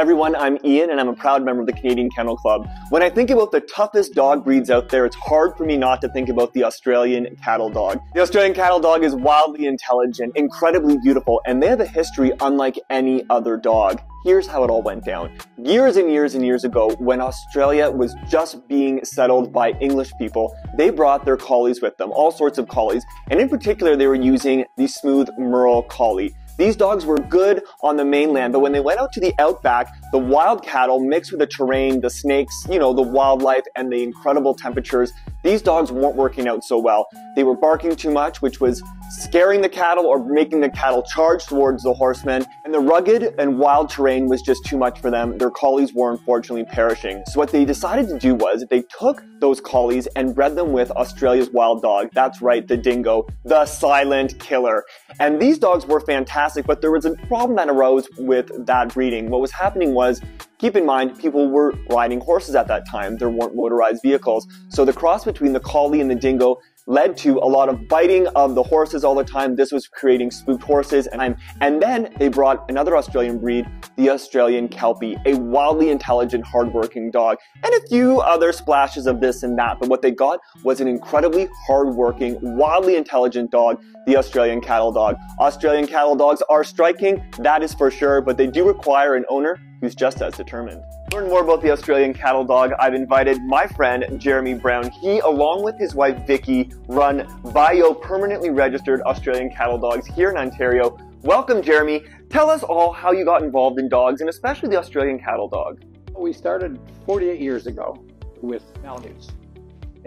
everyone, I'm Ian and I'm a proud member of the Canadian Kennel Club. When I think about the toughest dog breeds out there, it's hard for me not to think about the Australian cattle dog. The Australian cattle dog is wildly intelligent, incredibly beautiful, and they have a history unlike any other dog. Here's how it all went down. Years and years and years ago, when Australia was just being settled by English people, they brought their collies with them, all sorts of collies, and in particular they were using the smooth Merle collie. These dogs were good on the mainland, but when they went out to the outback, the wild cattle mixed with the terrain, the snakes, the wildlife, and the incredible temperatures, these dogs weren't working out so well. They were barking too much, which was scaring the cattle or making the cattle charge towards the horsemen, and the rugged and wild terrain was just too much for them. Their collies were unfortunately perishing. So what they decided to do was they took those collies and bred them with Australia's wild dog. That's right, the dingo, the silent killer. And these dogs were fantastic, but there was a problem that arose with that breeding. What was happening was, keep in mind, people were riding horses at that time. There weren't motorized vehicles. So the cross between the collie and the dingo led to a lot of biting of the horses all the time. This was creating spooked horses. And then they brought another Australian breed, the Australian Kelpie, a wildly intelligent, hardworking dog, and a few other splashes of this and that. But what they got was an incredibly hardworking, wildly intelligent dog, the Australian cattle dog. Australian cattle dogs are striking, that is for sure, but they do require an owner who's just as determined. To learn more about the Australian cattle dog, I've invited my friend Jeremy Browne. He, along with his wife Vicky, run Vidéo permanently registered Australian cattle dogs here in Ontario. Welcome, Jeremy. Tell us all how you got involved in dogs, and especially the Australian cattle dog. We started 48 years ago with Malamutes,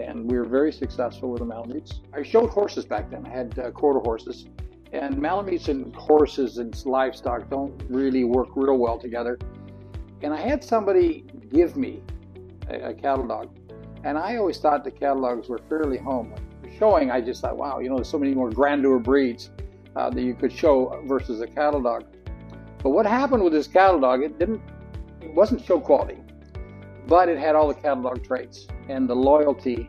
and we were very successful with the Malamutes. I showed horses back then. I had quarter horses, and Malamutes and horses and livestock don't really work real well together. And I had somebody give me a cattle dog, and I always thought the cattle dogs were fairly homely. Showing, I just thought, wow, there's so many more grandeur breeds that you could show versus a cattle dog. But what happened with this cattle dog, it wasn't show quality, but it had all the cattle dog traits and the loyalty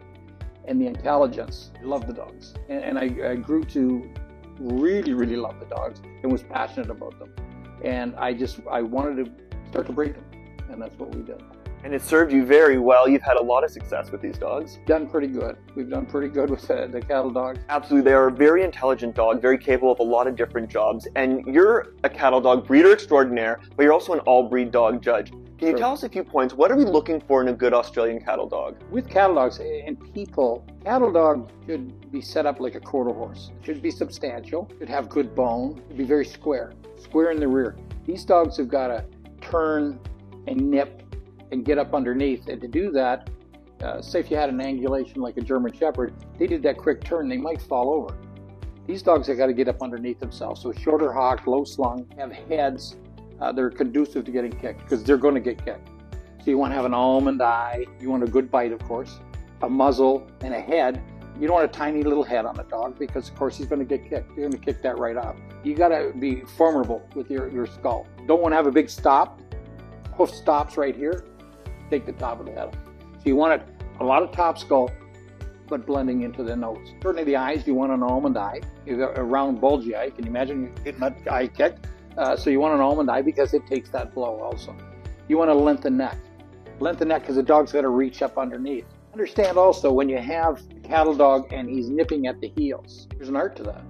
and the intelligence. I loved the dogs, and I grew to really, really love the dogs and was passionate about them. And I wanted to start to breed them, and that's what we did. And it served you very well. You've had a lot of success with these dogs. Done pretty good. We've done pretty good with the cattle dogs. Absolutely. They are a very intelligent dog, very capable of a lot of different jobs. And you're a cattle dog breeder extraordinaire, but you're also an all-breed dog judge. Can you tell us a few points? What are we looking for in a good Australian cattle dog? With cattle dogs and people, cattle dog should be set up like a quarter horse. It should be substantial, should have good bone, should be very square in the rear. These dogs have got to turn and nip and get up underneath, and to do that, say if you had an angulation like a German Shepherd, they did that quick turn, they might fall over. These dogs have got to get up underneath themselves, so shorter hock, low slung, have heads that are conducive to getting kicked, because they're going to get kicked. So you want to have an almond eye, you want a good bite, of course, a muzzle, and a head. You don't want a tiny little head on the dog, because of course he's going to get kicked. You're going to kick that right off. You got to be formidable with your skull. Don't want to have a big stop. Hoof stops right here. Take the top of the head. So you want a lot of top skull, but blending into the nose. Certainly the eyes, you want an almond eye. You got a round bulgy eye. Can you imagine getting that eye kicked? So you want an almond eye because it takes that blow also. You want a lengthened neck. Lengthened neck because the dog's got to reach up underneath. Understand also when you have a cattle dog and he's nipping at the heels, there's an art to that.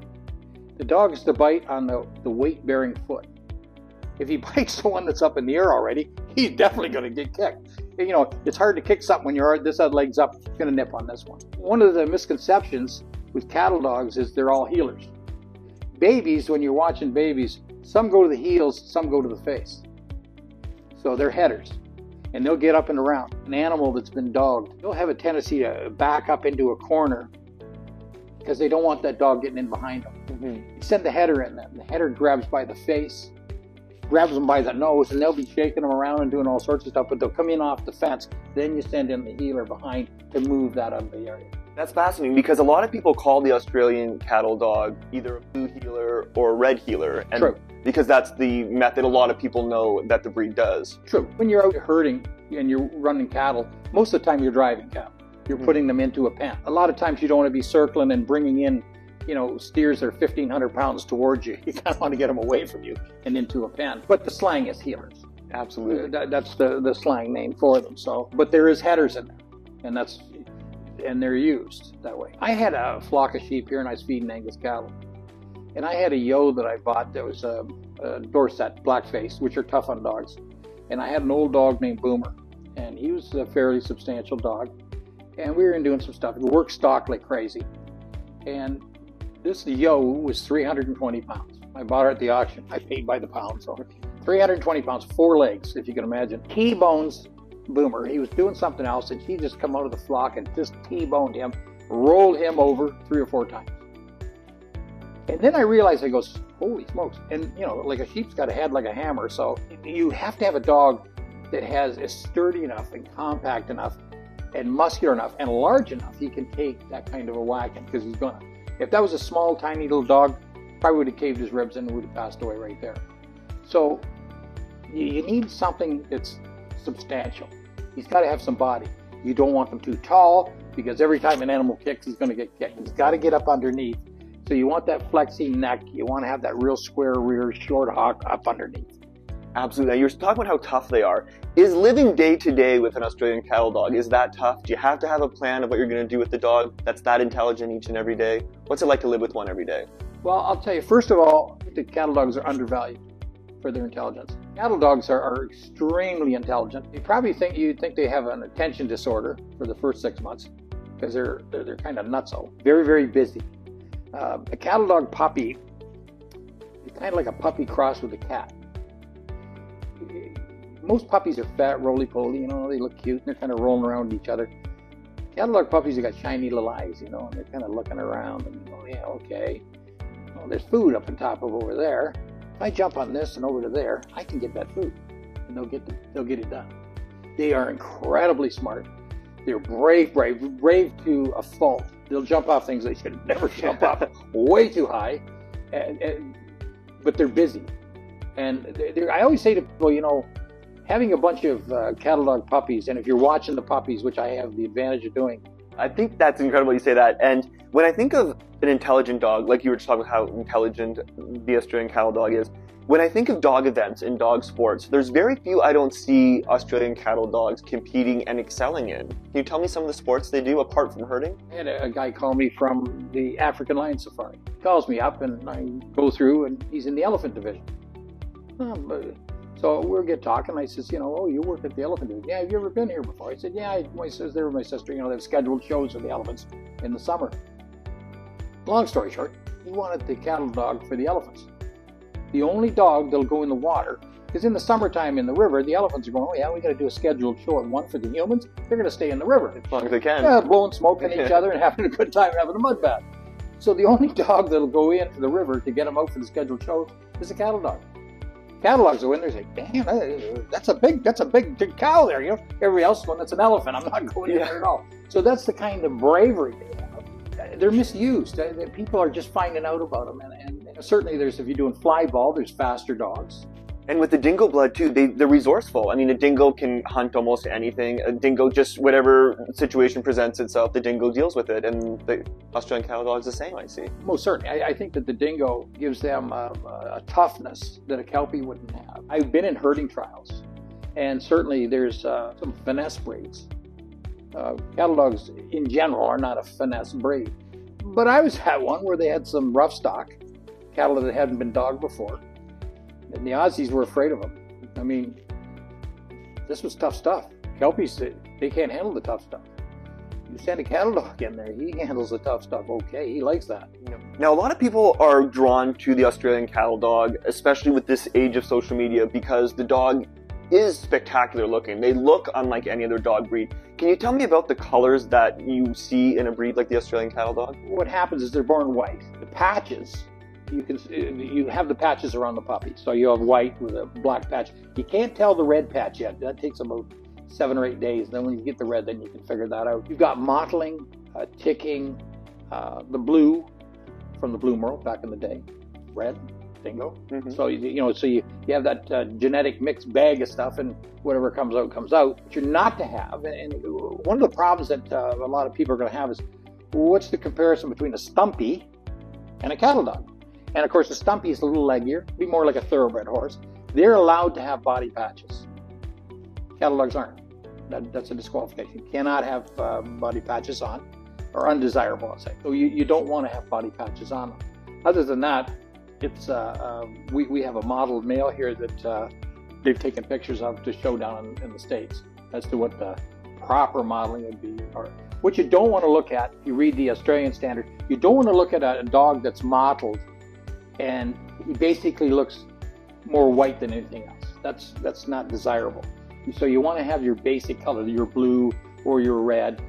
The dog is to bite on the weight-bearing foot. If he bites the one that's up in the air already, he's definitely going to get kicked. It's hard to kick something when this leg's up, it's going to nip on this one. One of the misconceptions with cattle dogs is they're all heelers. Babies, when you're watching babies, some go to the heels, some go to the face. So they're headers, and they'll get up and around. An animal that's been dogged, they'll have a tendency to back up into a corner because they don't want that dog getting in behind them. You send the header in there. The header grabs by the face, grabs them by the nose, and they'll be shaking them around and doing all sorts of stuff, but they'll come in off the fence. Then you send in the heeler behind to move that out of the area. That's fascinating, because a lot of people call the Australian cattle dog either a blue heeler or a red heeler. And True. Because that's the method a lot of people know that the breed does. True. When you're out herding and you're running cattle, most of the time you're driving cattle. You're putting them into a pen. A lot of times you don't want to be circling and bringing in steers that are 1,500 pounds towards you. You kind of want to get them away from you and into a pen. But the slang is heelers. Absolutely. That's the slang name for them. So, but there is headers in there, and they're used that way. I had a flock of sheep here, and I was feeding Angus cattle, and I had a yo that I bought that was a Dorset blackface, which are tough on dogs, and I had an old dog named Boomer, and he was a fairly substantial dog, and we were in doing some stuff. We worked stock like crazy, and this yo was 320 pounds. I bought her at the auction. I paid by the pound, so 320 pounds, 4 legs, if you can imagine. T-bones Boomer. He was doing something else, and she just come out of the flock and just T-boned him, rolled him over 3 or 4 times. And then I realized, I goes, holy smokes. And, you know, like a sheep's got a head like a hammer, so you have to have a dog that is sturdy enough and compact enough and muscular enough and large enough he can take that kind of a whacking, because he's gonna. If that was a small, tiny little dog, probably would have caved his ribs in and would have passed away right there. So you need something that's substantial. He's got to have some body. You don't want them too tall, because every time an animal kicks, he's going to get kicked. He's got to get up underneath. So you want that flexy neck. You want to have that real square rear, short hock up underneath. Absolutely. Now, you're talking about how tough they are. Is living day to day with an Australian cattle dog, is that tough? Do you have to have a plan of what you're going to do with the dog that's that intelligent each and every day? What's it like to live with one every day? Well, I'll tell you, first of all, the cattle dogs are undervalued for their intelligence. Cattle dogs are extremely intelligent. You'd think they have an attention disorder for the first 6 months, because they're kind of nutso. Very, very busy. A cattle dog puppy is kind of like a puppy crossed with a cat. Most puppies are fat, roly-poly, you know, they look cute, and they're kind of rolling around each other. Cattle dog puppies have got shiny little eyes, you know, and they're kind of looking around, and, oh yeah, okay. Well, there's food up on top of over there. If I jump on this and over to there, I can get that food, and they'll get it done. They are incredibly smart. They're brave to a fault. They'll jump off things they should never jump off, way too high, but they're busy. And I always say to people, you know, having a bunch of cattle dog puppies, and if you're watching the puppies, which I have the advantage of doing. I think that's incredible you say that. And when I think of an intelligent dog, like you were just talking about how intelligent the Australian cattle dog is, when I think of dog events and dog sports, there's very few I don't see Australian cattle dogs competing and excelling in. Can you tell me some of the sports they do apart from herding? I had a guy call me from the African lion safari. He calls me up, and I go through, and he's in the elephant division. So we'll get talking. I says, you know, oh, you work at the elephant division. Yeah, have you ever been here before? I said, yeah, I was there with my sister. You know, they have scheduled shows of the elephants in the summer. Long story short, he wanted the cattle dog for the elephants. The only dog that'll go in the water, because in the summertime in the river, the elephants are going, oh yeah, we got to do a scheduled show at one for the humans. They're going to stay in the river. As long as they can. Yeah, blowing smoke at each other and having a good time having a mud bath. So the only dog that'll go in for the river to get them out for the scheduled shows is a cattle dog. Cattle dogs go in there and say, damn, that's a big cow there. You know, everybody else is going, that's an elephant. I'm not going in there at all. So that's the kind of bravery they have. They're misused. People are just finding out about them. And certainly if you're doing fly ball, there's faster dogs. And with the dingo blood too, they're resourceful. I mean, a dingo can hunt almost anything. A dingo, just whatever situation presents itself, the dingo deals with it. And the Australian cattle dog is the same, I see. Most certainly. I think that the dingo gives them a toughness that a Kelpie wouldn't have. I've been in herding trials, and certainly there's some finesse breeds. Cattle dogs in general are not a finesse breed. But I was at one where they had some rough stock, cattle that hadn't been dogged before. And the Aussies were afraid of them. I mean, this was tough stuff. Kelpies, they can't handle the tough stuff. You send a cattle dog in there, he handles the tough stuff okay. He likes that. Now, a lot of people are drawn to the Australian cattle dog, especially with this age of social media, because the dog is spectacular looking. They look unlike any other dog breed. Can you tell me about the colors that you see in a breed like the Australian cattle dog? What happens is they're born white. The patches, you have the patches around the puppy. So you have white with a black patch. You can't tell the red patch yet. That takes about 7 or 8 days. Then when you get the red, then you can figure that out. You've got mottling, ticking, the blue from the blue merle back in the day, red, dingo. Mm-hmm. So you have that genetic mixed bag of stuff, and whatever comes out comes out. But you're not to have, and one of the problems that a lot of people are going to have is, what's the comparison between a stumpy and a cattle dog? And of course, the stumpy is a little leggier, be more like a thoroughbred horse. They're allowed to have body patches. Cattle dogs aren't. That's a disqualification. You cannot have body patches on, or undesirable, I'll say. So you don't want to have body patches on them. Other than that, it's we have a modeled male here that they've taken pictures of to show down in the States as to what the proper modeling would be. Or what you don't want to look at, if you read the Australian standard, you don't want to look at a dog that's mottled and he basically looks more white than anything else. That's not desirable. So you want to have your basic color, your blue or your red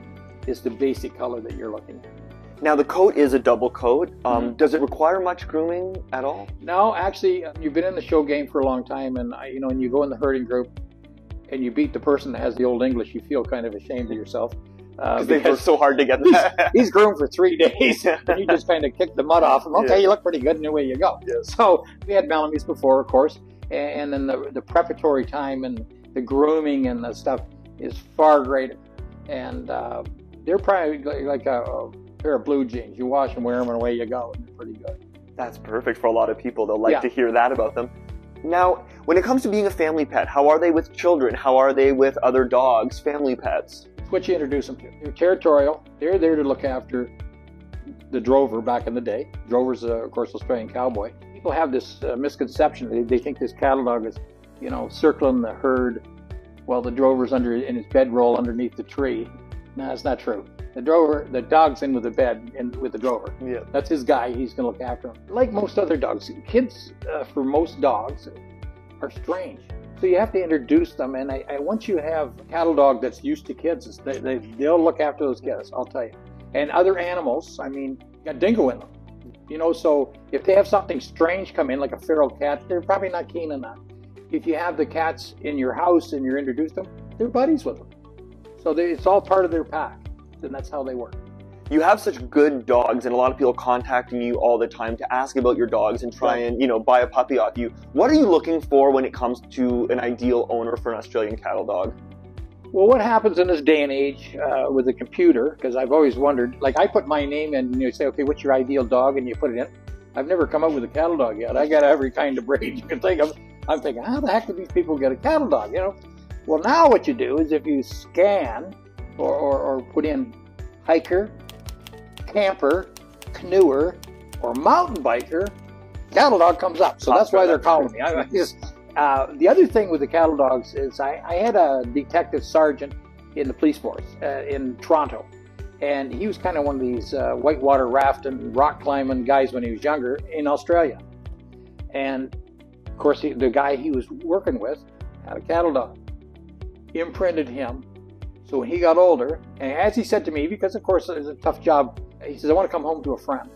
is the basic color that you're looking at. Now the coat is a double coat. Does it require much grooming at all? No, actually, you've been in the show game for a long time, and when you go in the herding group and you beat the person that has the Old English, you feel kind of ashamed of yourself. Because they work so hard to get that. He's groomed for 3 days, and you just kind of kick the mud off him. Okay, you look pretty good, and away you go. Yes. So we had Malamis before, of course, and then the preparatory time and the grooming and the stuff is far greater. And they're probably like a pair of blue jeans. You wash and wear them, and away you go, and they're pretty good. That's perfect for a lot of people. They'll like to hear that about them. Now, when it comes to being a family pet, how are they with children? How are they with other dogs, family pets? What you introduce them to. They're territorial. They're there to look after the drover back in the day. Drover's, of course, Australian cowboy. People have this misconception. They think this cattle dog is, circling the herd while the drover's in his bedroll underneath the tree. No, that's not true. The dog's in with the bed and with the drover. Yeah. That's his guy. He's going to look after him. Like most other dogs, kids, for most dogs, are strange. So you have to introduce them, and once you have a cattle dog that's used to kids, they'll look after those kids, I'll tell you. And other animals, you got dingo in them. So if they have something strange come in, like a feral cat, they're probably not keen on that. If you have the cats in your house and you're introduced them, they're buddies with them. So it's all part of their pack, and that's how they work. You have such good dogs, and a lot of people contacting you all the time to ask about your dogs and try and, buy a puppy off you. What are you looking for when it comes to an ideal owner for an Australian cattle dog? Well, what happens in this day and age with a computer, because I've always wondered, like I put my name in and you say, okay, what's your ideal dog? And you put it in. I've never come up with a cattle dog yet. I got every kind of breed you can think of. I'm thinking, how the heck do these people get a cattle dog, Well, now what you do is if you scan or put in hiker, camper, canoer, or mountain biker, cattle dog comes up. So that's why they're calling me. The other thing with the cattle dogs is I had a detective sergeant in the police force in Toronto, and he was kind of one of these whitewater rafting, rock climbing guys when he was younger in Australia. And of course, the guy he was working with had a cattle dog, imprinted him. So when he got older, and as he said to me, because of course it was a tough job, he says, I want to come home to a friend.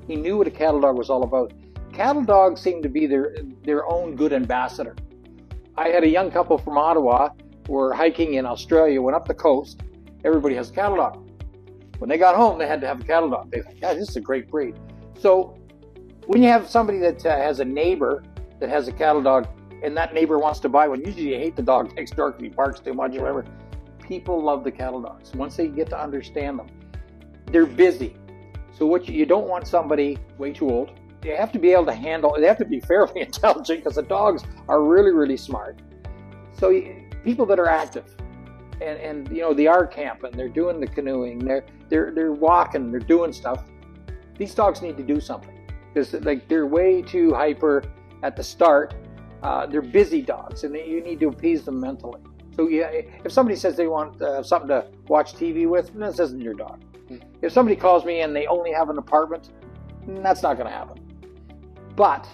He knew what a cattle dog was all about. Cattle dogs seem to be their own good ambassador. I had a young couple from Ottawa who were hiking in Australia, went up the coast. Everybody has a cattle dog. When they got home, they had to have a cattle dog. They thought, yeah, this is a great breed. So when you have somebody that has a neighbor that has a cattle dog, and that neighbor wants to buy one, usually you hate the dog next door because he barks too much or whatever. People love the cattle dogs. Once they get to understand them, they're busy. So you don't want somebody way too old. They have to be able to handle, they have to be fairly intelligent because the dogs are really, really smart. So people that are active and they are camping, they're doing the canoeing, they're walking, they're doing stuff. These dogs need to do something because they're way too hyper at the start. They're busy dogs, and you need to appease them mentally. So if somebody says they want something to watch TV with, this isn't your dog. If somebody calls me and they only have an apartment, that's not going to happen. But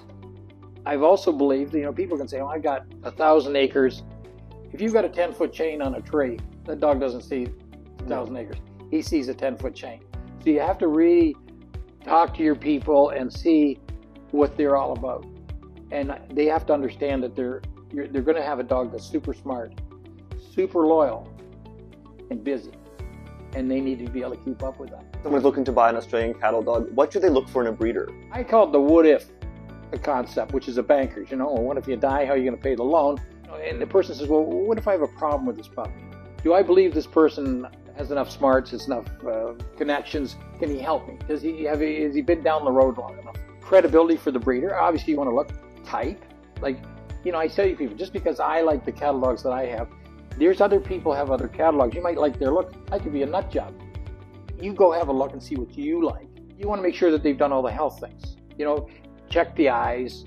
I've also believed, people can say, oh, I've got 1,000 acres. If you've got a 10-foot chain on a tree, that dog doesn't see 1,000 acres. He sees a 10-foot chain. So you have to really talk to your people and see what they're all about. And they have to understand that they're going to have a dog that's super smart, super loyal, and busy. And they need to be able to keep up with that. Someone's looking to buy an Australian cattle dog. What should they look for in a breeder? I call it the what if concept, which is a banker's. Well, what if you die? How are you going to pay the loan? And the person says, well, what if I have a problem with this puppy? Do I believe this person has enough smarts, has enough connections? Can he help me? Has he been down the road long enough? Credibility for the breeder. Obviously, you want to look type. I tell you people, just because I like the cattle dogs that I have, There's other people have other catalogs. You might like their look. I could be a nut job. You go have a look and see what you like. You want to make sure that they've done all the health things. You know, check the eyes.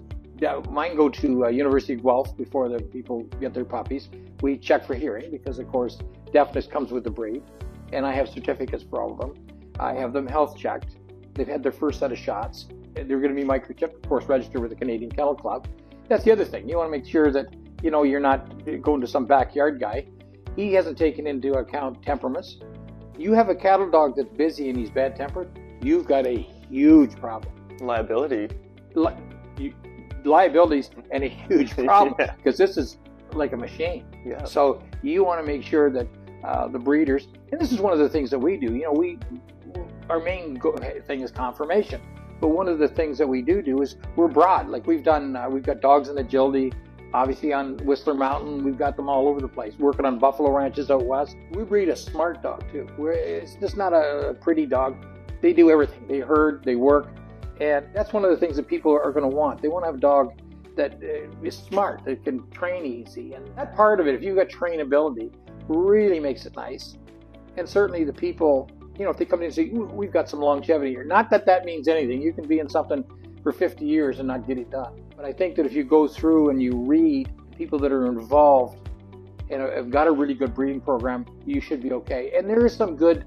Mine go to University of Guelph before the people get their puppies. We check for hearing because, of course, deafness comes with the breed. And I have certificates for all of them. I have them health checked. They've had their first set of shots. They're going to be microchipped, of course, registered with the Canadian Kennel Club. That's the other thing. You want to make sure that, you know, you're not going to some backyard guy. He hasn't taken into account temperaments. You have a cattle dog that's busy and he's bad-tempered, you've got a huge problem. Liability. Liabilities and a huge problem because this is like a machine. Yeah. So you want to make sure that the breeders, and this is one of the things that we do. You know, our main thing is conformation, but one of the things that we do is we're broad. Like we've got dogs in agility, obviously on Whistler Mountain. We've got them all over the place. Working on buffalo ranches out west. We breed a smart dog too. It's just not a pretty dog. They do everything. They herd, they work. And that's one of the things that people are going to want. They want to have a dog that is smart, that can train easy. And that part of it, if you've got trainability, really makes it nice. And certainly the people, you know, if they come in and say, we've got some longevity here. Not that that means anything. You can be in something for 50 years and not get it done. But I think that if you go through and you read people that are involved and have got a really good breeding program, you should be okay. And there is some good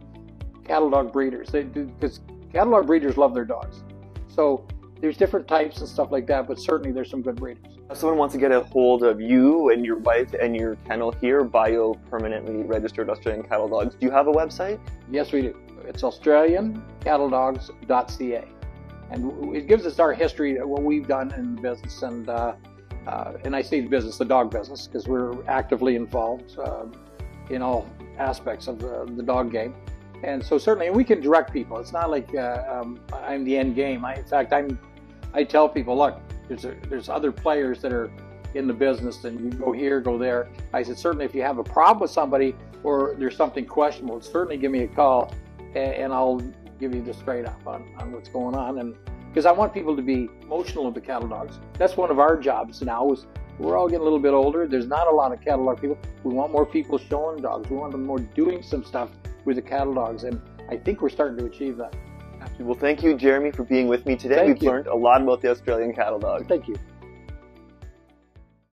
cattle dog breeders. They do, because cattle dog breeders love their dogs. So there's different types and stuff like that, but certainly there's some good breeders. If someone wants to get a hold of you and your wife and your kennel here, bio permanently registered Australian cattle dogs, do you have a website? Yes, we do. It's australiancattledogs.ca. And it gives us our history, what we've done in the business, and I say the business, the dog business, because we're actively involved in all aspects of the dog game. And so certainly, and we can direct people. It's not like I'm the end game. In fact, I tell people, look, there's other players that are in the business, and you go here, go there. I said, certainly, if you have a problem with somebody or there's something questionable, certainly give me a call, and I'll give you the straight up on what's going on. And because I want people to be emotional with the cattle dogs. That's one of our jobs now. Is we're all getting a little bit older. There's not a lot of cattle dog people. We want more people showing dogs. We want them more doing some stuff with the cattle dogs, and I think we're starting to achieve that. Well, thank you, Jeremy, for being with me today. We've learned a lot about the Australian cattle dog. Thank you.